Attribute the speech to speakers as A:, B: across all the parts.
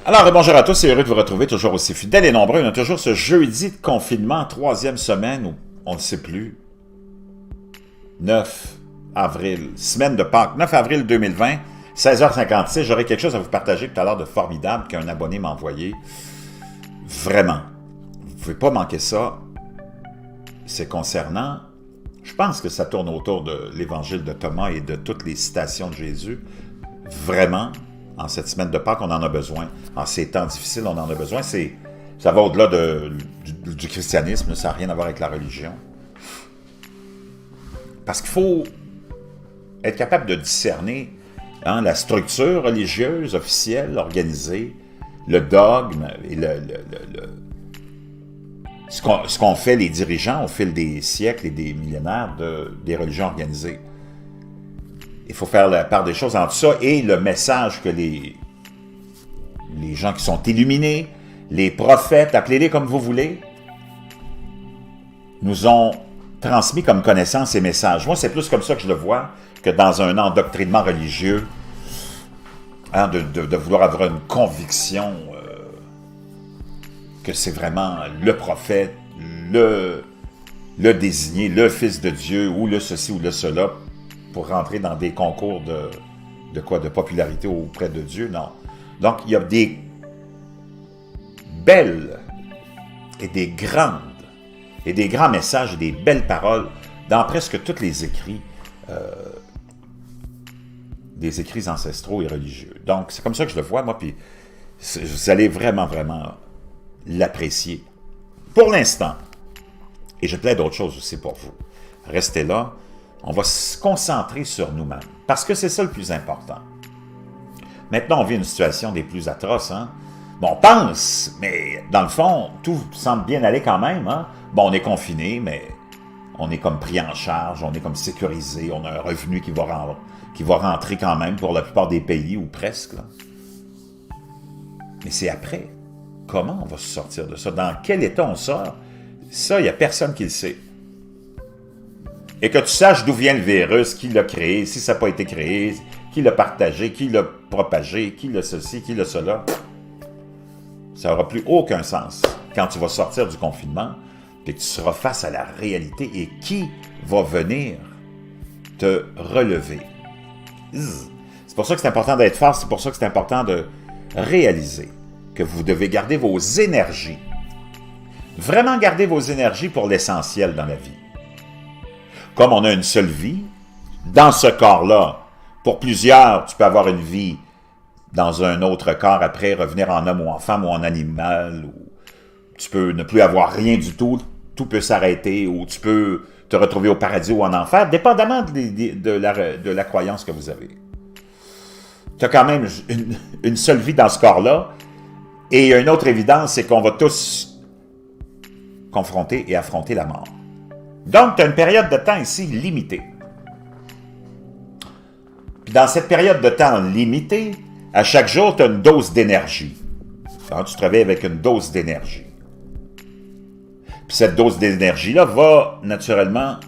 A: Alors, bonjour à tous et heureux de vous retrouver, toujours aussi fidèles et nombreux. On a toujours ce jeudi de confinement, troisième semaine, où on ne sait plus. 9 avril, semaine de Pâques, 9 avril 2020, 16h56. J'aurai quelque chose à vous partager tout à l'heure de formidable qu'un abonné m'a envoyé. Vraiment. Vous ne pouvez pas manquer ça. C'est concernant, je pense que ça tourne autour de l'évangile de Thomas et de toutes les citations de Jésus. Vraiment. En cette semaine de Pâques, on en a besoin. En ces temps difficiles, on en a besoin. Ça va au-delà du christianisme, ça n'a rien à voir avec la religion. Parce qu'il faut être capable de discerner la structure religieuse, officielle, organisée, le dogme et ce qu'ont fait les dirigeants au fil des siècles et des millénaires des religions organisées. Il faut faire la part des choses entre ça et le message que les gens qui sont illuminés, les prophètes, appelez-les comme vous voulez, nous ont transmis comme connaissance et messages. Moi, c'est plus comme ça que je le vois que dans un endoctrinement religieux, de vouloir avoir une conviction que c'est vraiment le prophète, le désigné, le Fils de Dieu, ou le ceci ou le cela, pour rentrer dans des concours de popularité auprès de Dieu, non. Donc, il y a des belles et des grandes et des grands messages et des belles paroles dans presque tous les écrits des écrits ancestraux et religieux. Donc, c'est comme ça que je le vois, moi, puis vous allez vraiment, vraiment l'apprécier. Pour l'instant, et je plaide d'autres choses aussi pour vous, restez là. On va se concentrer sur nous-mêmes, parce que c'est ça le plus important. Maintenant, on vit une situation des plus atroces. Bon, on pense, mais dans le fond, tout semble bien aller quand même. Bon, on est confiné, mais on est comme pris en charge, on est comme sécurisé, on a un revenu qui va rentrer quand même pour la plupart des pays, ou presque. Là. Mais c'est après. Comment on va se sortir de ça? Dans quel état on sort? Ça, il n'y a personne qui le sait. Et que tu saches d'où vient le virus, qui l'a créé, si ça n'a pas été créé, qui l'a partagé, qui l'a propagé, qui l'a ceci, qui l'a cela. Ça n'aura plus aucun sens quand tu vas sortir du confinement et que tu seras face à la réalité et qui va venir te relever. C'est pour ça que c'est important d'être fort, c'est pour ça que c'est important de réaliser que vous devez garder vos énergies. Vraiment garder vos énergies pour l'essentiel dans la vie. Comme on a une seule vie, dans ce corps-là, pour plusieurs, tu peux avoir une vie dans un autre corps après, revenir en homme ou en femme ou en animal, ou tu peux ne plus avoir rien du tout, tout peut s'arrêter, ou tu peux te retrouver au paradis ou en enfer, dépendamment de la croyance que vous avez. Tu as quand même une seule vie dans ce corps-là, et une autre évidence, c'est qu'on va tous confronter et affronter la mort. Donc, tu as une période de temps ici limitée. Puis dans cette période de temps limitée, à chaque jour, tu as une dose d'énergie. Alors, tu travailles avec une dose d'énergie. Puis cette dose d'énergie-là va naturellement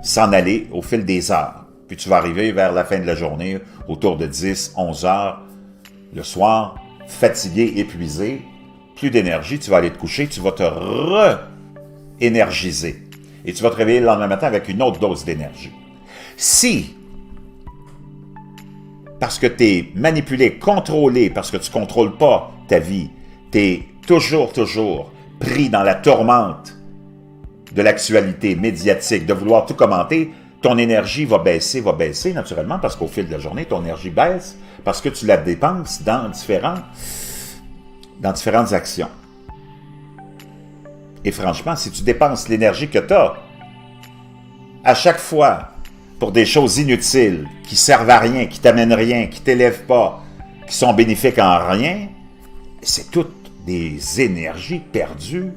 A: s'en aller au fil des heures. Puis tu vas arriver vers la fin de la journée, autour de 10, 11 heures, le soir, fatigué, épuisé, plus d'énergie, tu vas aller te coucher, tu vas te énergisé. Et tu vas te réveiller le lendemain matin avec une autre dose d'énergie. Si, parce que tu es manipulé, contrôlé, parce que tu ne contrôles pas ta vie, tu es toujours pris dans la tourmente de l'actualité médiatique, de vouloir tout commenter, ton énergie va baisser naturellement, parce qu'au fil de la journée, ton énergie baisse, parce que tu la dépenses dans différentes actions. Et franchement, si tu dépenses l'énergie que tu as à chaque fois pour des choses inutiles, qui servent à rien, qui t'amènent rien, qui t'élèvent pas, qui sont bénéfiques en rien, c'est toutes des énergies perdues.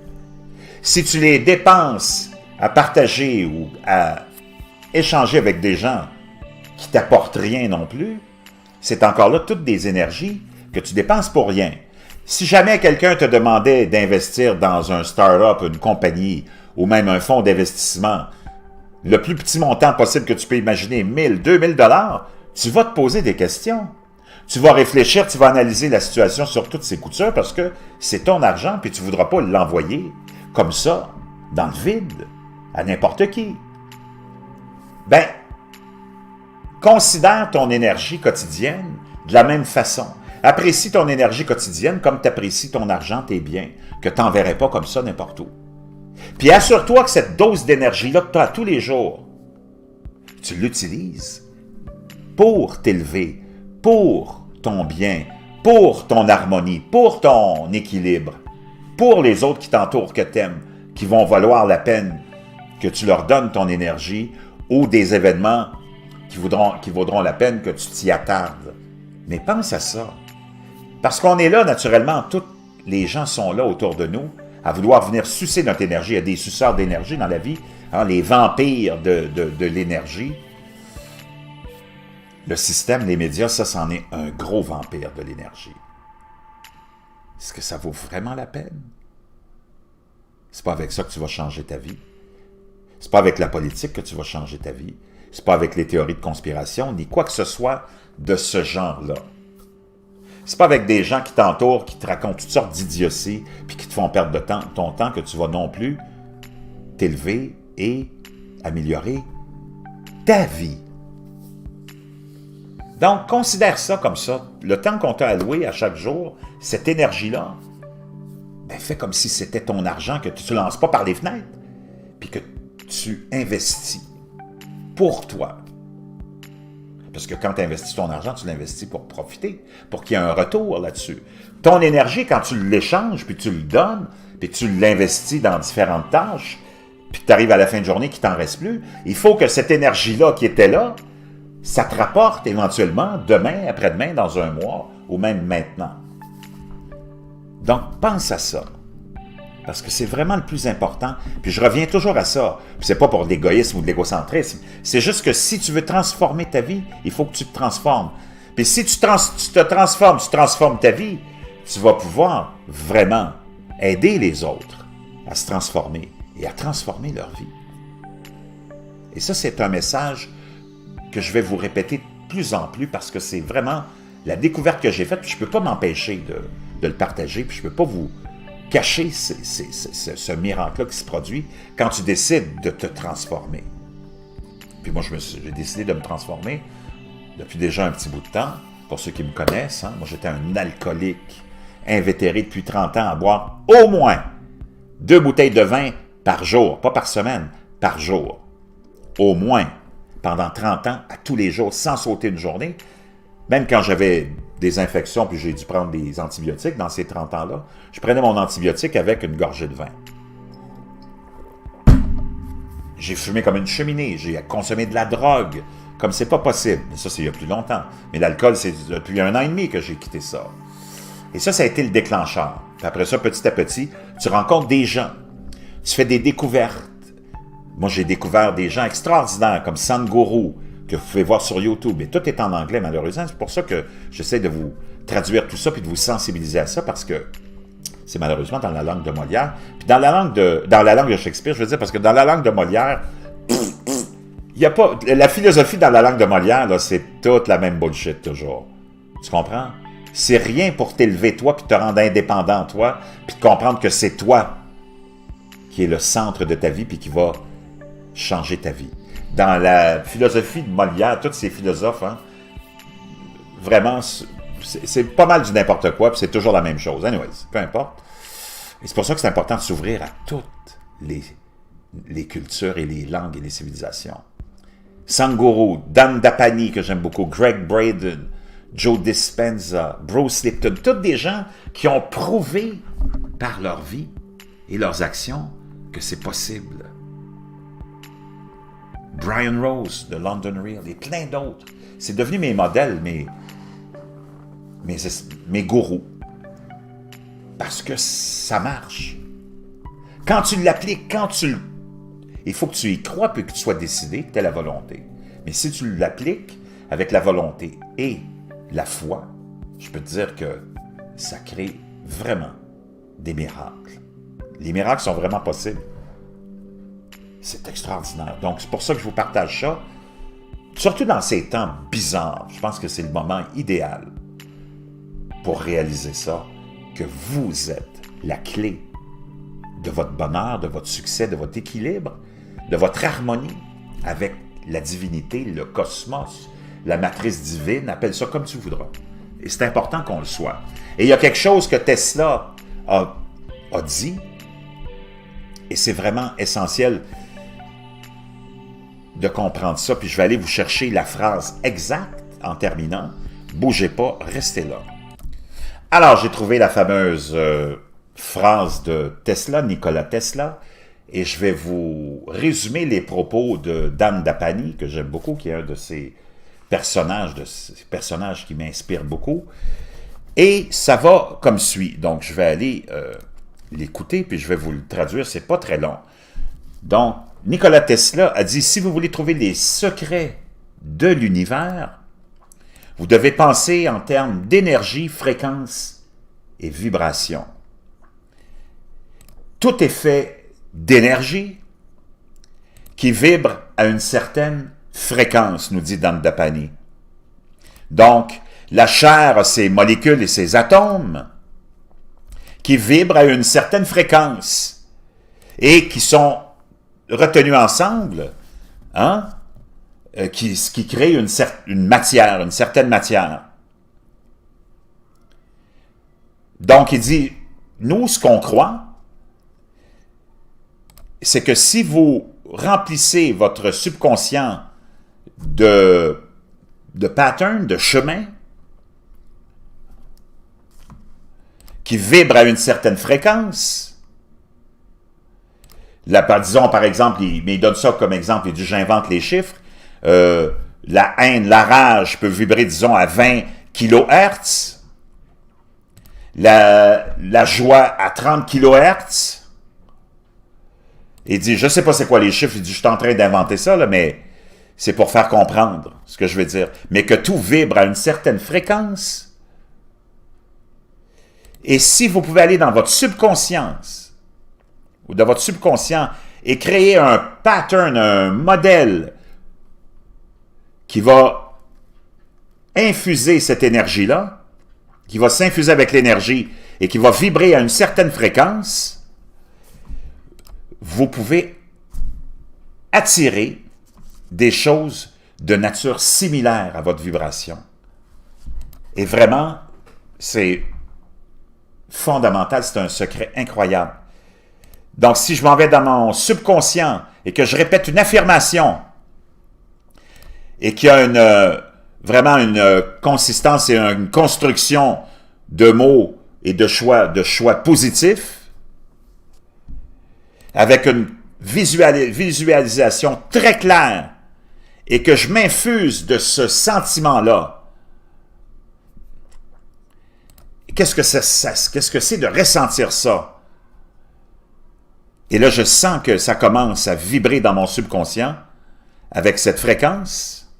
A: Si tu les dépenses à partager ou à échanger avec des gens qui t'apportent rien non plus, c'est encore là toutes des énergies que tu dépenses pour rien. Si jamais quelqu'un te demandait d'investir dans un start-up, une compagnie, ou même un fonds d'investissement, le plus petit montant possible que tu peux imaginer, 1000, 2000 $, tu vas te poser des questions. Tu vas réfléchir, tu vas analyser la situation sur toutes ses coutures parce que c'est ton argent, puis tu ne voudras pas l'envoyer comme ça, dans le vide, à n'importe qui. Ben, considère ton énergie quotidienne de la même façon. Apprécie ton énergie quotidienne comme tu apprécies ton argent, tes biens, que tu n'enverrais pas comme ça n'importe où. Puis assure-toi que cette dose d'énergie-là que tu as tous les jours, tu l'utilises pour t'élever, pour ton bien, pour ton harmonie, pour ton équilibre, pour les autres qui t'entourent, que tu aimes, qui vont valoir la peine que tu leur donnes ton énergie ou des événements qui vaudront la peine que tu t'y attardes. Mais pense à ça. Parce qu'on est là, naturellement, tous les gens sont là autour de nous à vouloir venir sucer notre énergie. Il y a des suceurs d'énergie dans la vie, hein, les vampires de l'énergie. Le système, les médias, ça, c'en est un gros vampire de l'énergie. Est-ce que ça vaut vraiment la peine? C'est pas avec ça que tu vas changer ta vie. C'est pas avec la politique que tu vas changer ta vie. C'est pas avec les théories de conspiration, ni quoi que ce soit de ce genre-là. C'est pas avec des gens qui t'entourent, qui te racontent toutes sortes d'idioties, puis qui te font perdre ton temps, que tu vas non plus t'élever et améliorer ta vie. Donc, considère ça comme ça. Le temps qu'on t'a alloué à chaque jour, cette énergie-là, ben, fais comme si c'était ton argent que tu ne lances pas par les fenêtres, puis que tu investis pour toi. Parce que quand tu investis ton argent, tu l'investis pour profiter, pour qu'il y ait un retour là-dessus. Ton énergie, quand tu l'échanges, puis tu le donnes, puis tu l'investis dans différentes tâches, puis que tu arrives à la fin de journée qu'il ne t'en reste plus, il faut que cette énergie-là qui était là, ça te rapporte éventuellement demain, après-demain, dans un mois, ou même maintenant. Donc, pense à ça. Parce que c'est vraiment le plus important. Puis je reviens toujours à ça. Puis c'est pas pour de l'égoïsme ou de l'égocentrisme. C'est juste que si tu veux transformer ta vie, il faut que tu te transformes. Puis si tu te transformes, tu transformes ta vie, tu vas pouvoir vraiment aider les autres à se transformer et à transformer leur vie. Et ça, c'est un message que je vais vous répéter de plus en plus parce que c'est vraiment la découverte que j'ai faite. Puis je ne peux pas m'empêcher de le partager. Puis je ne peux pas vous cacher ce miracle-là qui se produit quand tu décides de te transformer. Puis moi, j'ai décidé de me transformer depuis déjà un petit bout de temps. Pour ceux qui me connaissent, hein, moi j'étais un alcoolique invétéré depuis 30 ans à boire au moins 2 bouteilles de vin par jour, pas par semaine, par jour. Au moins, pendant 30 ans, à tous les jours, sans sauter une journée. Même quand j'avais des infections, puis j'ai dû prendre des antibiotiques dans ces 30 ans-là, je prenais mon antibiotique avec une gorgée de vin. J'ai fumé comme une cheminée, j'ai consommé de la drogue, comme c'est pas possible. Mais ça, c'est il y a plus longtemps. Mais l'alcool, c'est depuis 1 an et demi que j'ai quitté ça. Et ça a été le déclencheur. Puis après ça, petit à petit, tu rencontres des gens, tu fais des découvertes. Moi, j'ai découvert des gens extraordinaires comme Sadhguru, que vous pouvez voir sur YouTube. Et tout est en anglais, malheureusement. C'est pour ça que j'essaie de vous traduire tout ça puis de vous sensibiliser à ça, parce que c'est malheureusement dans la langue de Molière. Puis dans la langue de Shakespeare, je veux dire, parce que dans la langue de Molière, il n'y a pas... La philosophie dans la langue de Molière, là, c'est toute la même bullshit, toujours. Tu comprends? C'est rien pour t'élever, toi, puis te rendre indépendant, toi, puis de comprendre que c'est toi qui est le centre de ta vie, puis qui va changer ta vie. Dans la philosophie de Molière, tous ces philosophes, hein, vraiment, c'est pas mal du n'importe quoi, puis c'est toujours la même chose. Anyways, peu importe. Et c'est pour ça que c'est important de s'ouvrir à toutes les cultures et les langues et les civilisations. Sadhguru, Dan Dapani, que j'aime beaucoup, Greg Braden, Joe Dispenza, Bruce Lipton, tous des gens qui ont prouvé par leur vie et leurs actions que c'est possible. Brian Rose de London Real et plein d'autres. C'est devenu mes modèles, mes gourous. Parce que ça marche. Quand tu l'appliques, il faut que tu y crois puis que tu sois décidé, que tu aies la volonté. Mais si tu l'appliques avec la volonté et la foi, je peux te dire que ça crée vraiment des miracles. Les miracles sont vraiment possibles. C'est extraordinaire. Donc, c'est pour ça que je vous partage ça. Surtout dans ces temps bizarres, je pense que c'est le moment idéal pour réaliser ça, que vous êtes la clé de votre bonheur, de votre succès, de votre équilibre, de votre harmonie avec la divinité, le cosmos, la matrice divine, appelle ça comme tu voudras. Et c'est important qu'on le soit. Et il y a quelque chose que Tesla a dit, et c'est vraiment essentiel de comprendre ça, puis je vais aller vous chercher la phrase exacte en terminant. Bougez pas, restez là. Alors, j'ai trouvé la fameuse phrase de Tesla, Nikola Tesla, et je vais vous résumer les propos de Dan Dapani, que j'aime beaucoup, qui est un de ces personnages qui m'inspirent beaucoup. Et ça va comme suit. Donc, je vais aller l'écouter, puis je vais vous le traduire, c'est pas très long. Donc, Nikola Tesla a dit, si vous voulez trouver les secrets de l'univers, vous devez penser en termes d'énergie, fréquence et vibration. Tout est fait d'énergie qui vibre à une certaine fréquence, nous dit Dan Dapani. Donc, la chair a ses molécules et ses atomes qui vibrent à une certaine fréquence et qui sont retenus ensemble, hein, qui crée une matière, une certaine matière. Donc, il dit, nous, ce qu'on croit, c'est que si vous remplissez votre subconscient de patterns, de chemins, qui vibrent à une certaine fréquence, là, disons par exemple, mais il donne ça comme exemple, il dit j'invente les chiffres, la haine, la rage peut vibrer, disons, à 20 kHz, la joie à 30 kHz. Il dit, je ne sais pas c'est quoi les chiffres, il dit, je suis en train d'inventer ça, là, mais c'est pour faire comprendre ce que je veux dire. Mais que tout vibre à une certaine fréquence. Et si vous pouvez aller dans votre subconscience, ou dans votre subconscient, et créer un pattern, un modèle, qui va infuser cette énergie-là, qui va s'infuser avec l'énergie, et qui va vibrer à une certaine fréquence, vous pouvez attirer des choses de nature similaire à votre vibration. Et vraiment, c'est fondamental, c'est un secret incroyable. Donc, si je m'en vais dans mon subconscient et que je répète une affirmation et qu'il y a vraiment une consistance et une construction de mots et de choix positifs, avec une visualisation très claire et que je m'infuse de ce sentiment-là, qu'est-ce que c'est de ressentir ça? Et là, je sens que ça commence à vibrer dans mon subconscient avec cette fréquence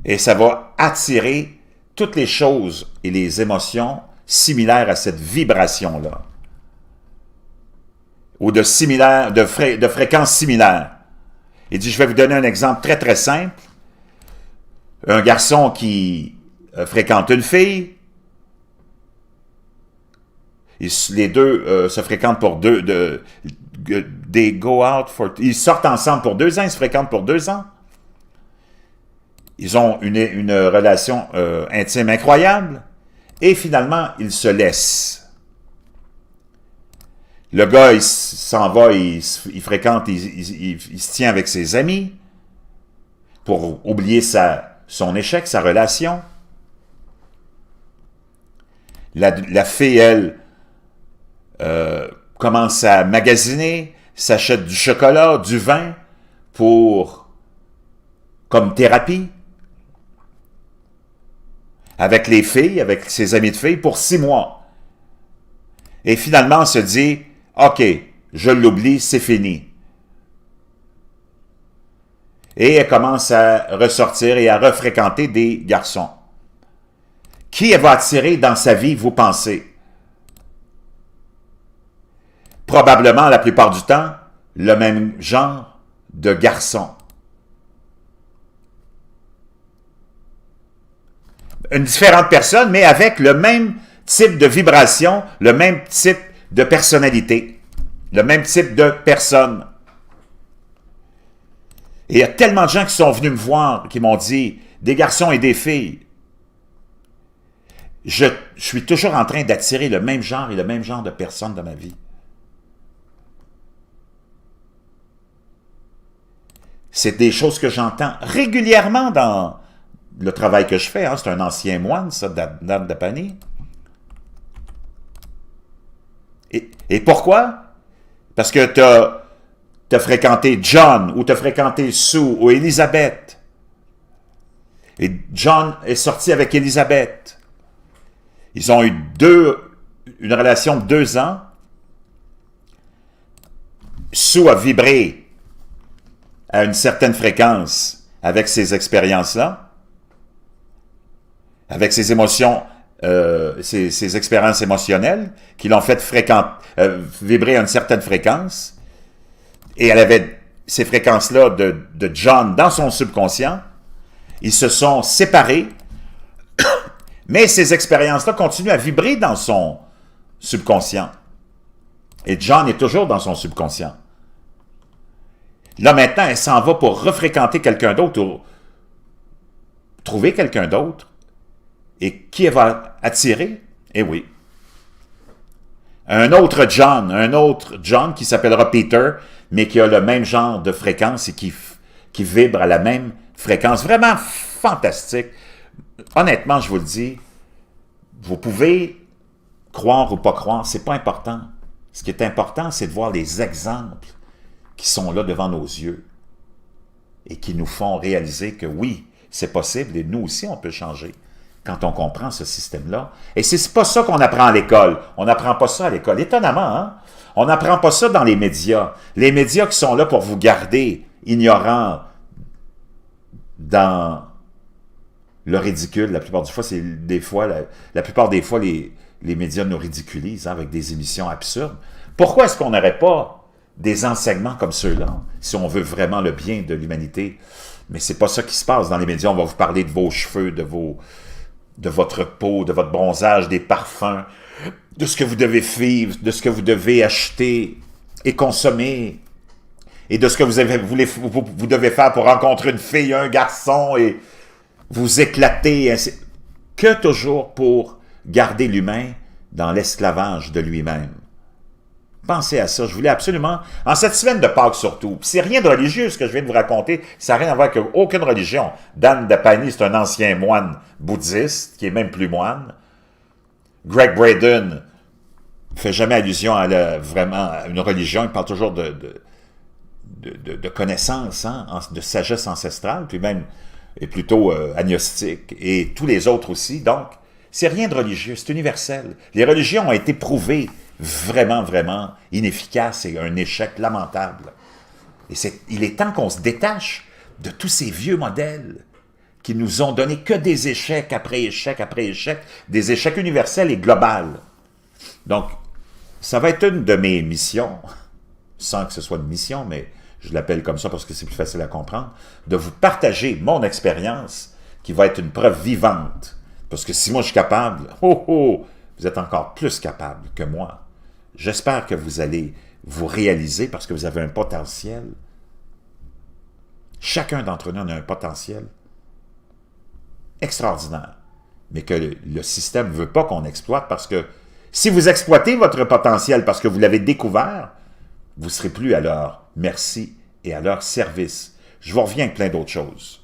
A: et ça va attirer toutes les choses et les émotions similaires à cette vibration-là. Ou de fréquences similaires. Il dit, je vais vous donner un exemple très très simple. Un garçon qui fréquente une fille, les deux se fréquentent pour they go out for, ils sortent ensemble pour 2 ans, ils se fréquentent pour 2 ans. Ils ont une relation intime incroyable, et finalement, ils se laissent. Le gars, il s'en va, il fréquente, il se tient avec ses amis pour oublier son échec, sa relation. La fille, elle, commence à magasiner, s'achète du chocolat, du vin comme thérapie. Avec les filles, avec ses amis de filles, pour 6 mois. Et finalement, on se dit, OK, je l'oublie, c'est fini. Et elle commence à ressortir et à refréquenter des garçons. Qui elle va attirer dans sa vie, vous pensez? Probablement, la plupart du temps, le même genre de garçon. une différente personne, mais avec le même type de vibration, le même type de personnalité, le même type de personne. Et il y a tellement de gens qui sont venus me voir, qui m'ont dit, des garçons et des filles, je suis toujours en train d'attirer le même genre et le même genre de personnes dans ma vie. C'est des choses que j'entends régulièrement dans le travail que je fais. Hein. C'est un ancien moine, ça, Dan Dapani. Et pourquoi? Parce que tu as fréquenté John, ou tu as fréquenté Sue, ou Elisabeth. Et John est sorti avec Elisabeth. Ils ont eu une relation de 2 ans. Sue a vibré à une certaine fréquence avec ces expériences-là, avec ces émotions, ces expériences émotionnelles qui l'ont fait vibrer à une certaine fréquence. Et elle avait ces fréquences-là de John dans son subconscient. Ils se sont séparés, mais ces expériences-là continuent à vibrer dans son subconscient. Et John est toujours dans son subconscient. Là, maintenant, elle s'en va pour refréquenter quelqu'un d'autre ou trouver quelqu'un d'autre. Et qui elle va attirer? Eh oui. Un autre John qui s'appellera Peter, mais qui a le même genre de fréquence et qui vibre à la même fréquence. Vraiment fantastique. Honnêtement, je vous le dis, vous pouvez croire ou pas croire, c'est pas important. Ce qui est important, c'est de voir les exemples qui sont là devant nos yeux et qui nous font réaliser que oui, c'est possible et nous aussi, on peut changer quand on comprend ce système-là. Et c'est pas ça qu'on apprend à l'école. On n'apprend pas ça à l'école. Étonnamment, hein? On n'apprend pas ça dans les médias. Les médias qui sont là pour vous garder ignorants dans le ridicule. La plupart du fois, c'est la plupart des fois, les médias nous ridiculisent hein, avec des émissions absurdes. Pourquoi est-ce qu'on n'aurait pas des enseignements comme ceux-là, si on veut vraiment le bien de l'humanité? Mais c'est pas ça qui se passe dans les médias. On va vous parler de vos cheveux, de votre peau, de votre bronzage, des parfums, de ce que vous devez vivre, de ce que vous devez acheter et consommer, et de ce que vous devez faire pour rencontrer une fille, un garçon, et vous éclater, que toujours pour garder l'humain dans l'esclavage de lui-même. Pensez à ça, je voulais absolument, en cette semaine de Pâques surtout, c'est rien de religieux ce que je viens de vous raconter, ça n'a rien à voir avec aucune religion. Dan Dapani, c'est un ancien moine bouddhiste, qui est même plus moine. Greg Braden ne fait jamais allusion vraiment à une religion, il parle toujours de connaissances, hein, de sagesse ancestrale, puis même est plutôt agnostique, et tous les autres aussi, donc c'est rien de religieux, c'est universel. Les religions ont été prouvées vraiment, vraiment inefficaces et un échec lamentable. Et il est temps qu'on se détache de tous ces vieux modèles qui nous ont donné que des échecs après échec après échec, des échecs universels et globaux. Donc, ça va être une de mes missions, sans que ce soit une mission, mais je l'appelle comme ça parce que c'est plus facile à comprendre, de vous partager mon expérience qui va être une preuve vivante. Parce que si moi je suis capable, vous êtes encore plus capable que moi. J'espère que vous allez vous réaliser parce que vous avez un potentiel. Chacun d'entre nous a un potentiel extraordinaire, mais que le système ne veut pas qu'on exploite parce que si vous exploitez votre potentiel parce que vous l'avez découvert, vous ne serez plus à leur merci et à leur service. Je vous reviens avec plein d'autres choses.